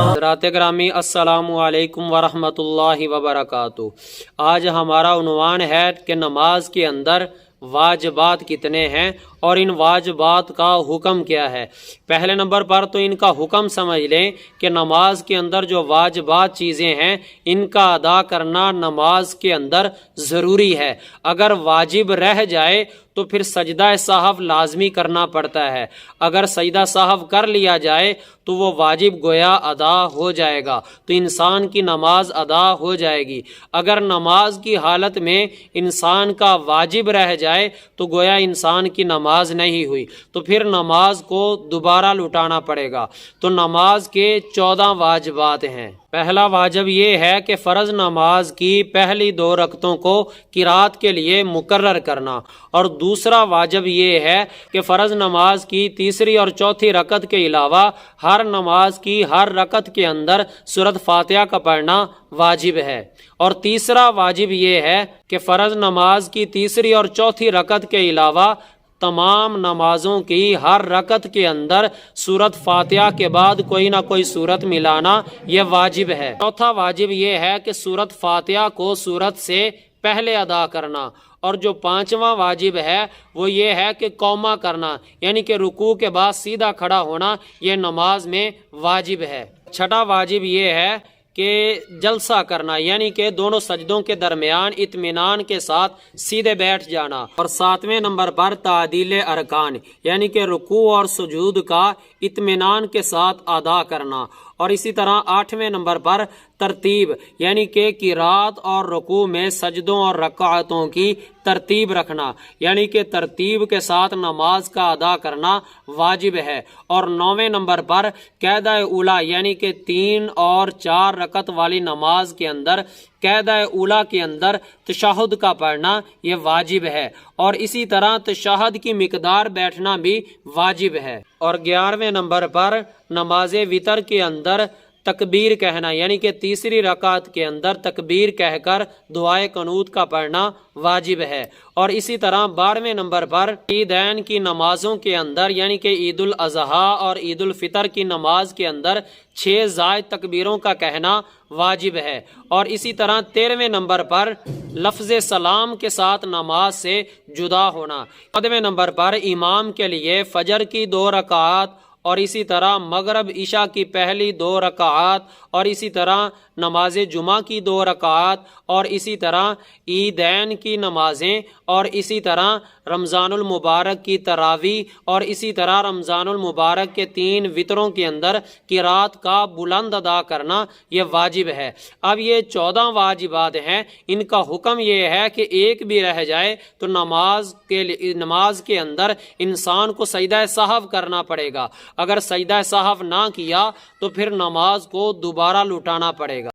حضرات گرامی السلام علیکم ورحمۃ اللہ وبرکاتہ۔ آج ہمارا عنوان ہے کہ نماز کے اندر واجبات کتنے ہیں اور ان واجبات کا حکم کیا ہے۔ پہلے نمبر پر تو ان کا حکم سمجھ لیں کہ نماز کے اندر جو واجبات چیزیں ہیں ان کا ادا کرنا نماز کے اندر ضروری ہے۔ اگر واجب رہ جائے تو پھر سجدہ سہو لازمی کرنا پڑتا ہے۔ اگر سجدہ سہو کر لیا جائے تو وہ واجب گویا ادا ہو جائے گا، تو انسان کی نماز ادا ہو جائے گی۔ اگر نماز کی حالت میں انسان کا واجب رہ جائے تو گویا انسان کی نماز نہیں ہوئی، تو پھر نماز کو دوبارہ لوٹانا پڑے گا۔ تو نماز کے 14 واجبات ہیں۔ پہلا واجب یہ ہے کہ فرض نماز کی پہلی 2 رکعتوں کو قرات کے لیے مقرر کرنا، اور دوسرا واجب یہ ہے کہ فرض نماز کی تیسری اور چوتھی رکعت کے علاوہ ہر نماز کی ہر رکعت کے اندر سورۃ فاتحہ کا پڑھنا واجب ہے۔ اور تیسرا واجب یہ ہے کہ فرض نماز کی تیسری اور چوتھی رکعت کے علاوہ تمام نمازوں کی ہر رکعت کے اندر سورۃ فاتحہ کے بعد کوئی نہ کوئی سورت ملانا یہ واجب ہے۔ چوتھا واجب یہ ہے کہ سورۃ فاتحہ کو سورت سے پہلے ادا کرنا، اور جو 5واں واجب ہے وہ یہ ہے کہ قوما کرنا، یعنی کہ رکوع کے بعد سیدھا کھڑا ہونا یہ نماز میں واجب ہے۔ چھٹا واجب یہ ہے کہ جلسہ کرنا، یعنی کہ دونوں سجدوں کے درمیان اطمینان کے ساتھ سیدھے بیٹھ جانا۔ اور 7ویں نمبر پر تعدیل ارکان، یعنی کہ رکوع اور سجود کا اطمینان کے ساتھ ادا کرنا۔ اور اسی طرح 8ویں نمبر پر ترتیب، یعنی کہ قرات اور رکوع میں سجدوں اور رکعتوں کی ترتیب رکھنا، یعنی کہ ترتیب کے ساتھ نماز کا ادا کرنا واجب ہے۔ اور 9ویں نمبر پر قاعدہ اولیٰ، یعنی کہ 3 اور 4 رکعت والی نماز کے اندر قاعدہ اولیٰ کے اندر تشہد کا پڑھنا یہ واجب ہے، اور اسی طرح تشہد کی مقدار بیٹھنا بھی واجب ہے۔ اور 11ویں نمبر پر نماز وتر کے اندر تکبیر کہنا، یعنی کہ تیسری رکعت کے اندر تکبیر کہہ کر دعائے قنوت کا پڑھنا واجب ہے۔ اور اسی طرح 12ویں نمبر پر عیدین کی نمازوں کے اندر، یعنی کہ عید الاضحیٰ اور عید الفطر کی نماز کے اندر 6 زائد تکبیروں کا کہنا واجب ہے۔ اور اسی طرح 13ویں نمبر پر لفظ سلام کے ساتھ نماز سے جدا ہونا۔ 14ویں نمبر پر امام کے لیے فجر کی 2 رکعات، اور اسی طرح مغرب عشاء کی پہلی 2 رکعات، اور اسی طرح نماز جمعہ کی 2 رکعات، اور اسی طرح عیدین کی نمازیں، اور اسی طرح رمضان المبارک کی تراویح، اور اسی طرح رمضان المبارک کے 3 وطروں کے اندر قرات کا بلند ادا کرنا یہ واجب ہے۔ اب یہ 14 واجبات ہیں، ان کا حکم یہ ہے کہ ایک بھی رہ جائے تو نماز کے اندر انسان کو سجدہ سہو کرنا پڑے گا۔ اگر سجدہ سہو نہ کیا تو پھر نماز کو دوبارہ لوٹانا پڑے گا۔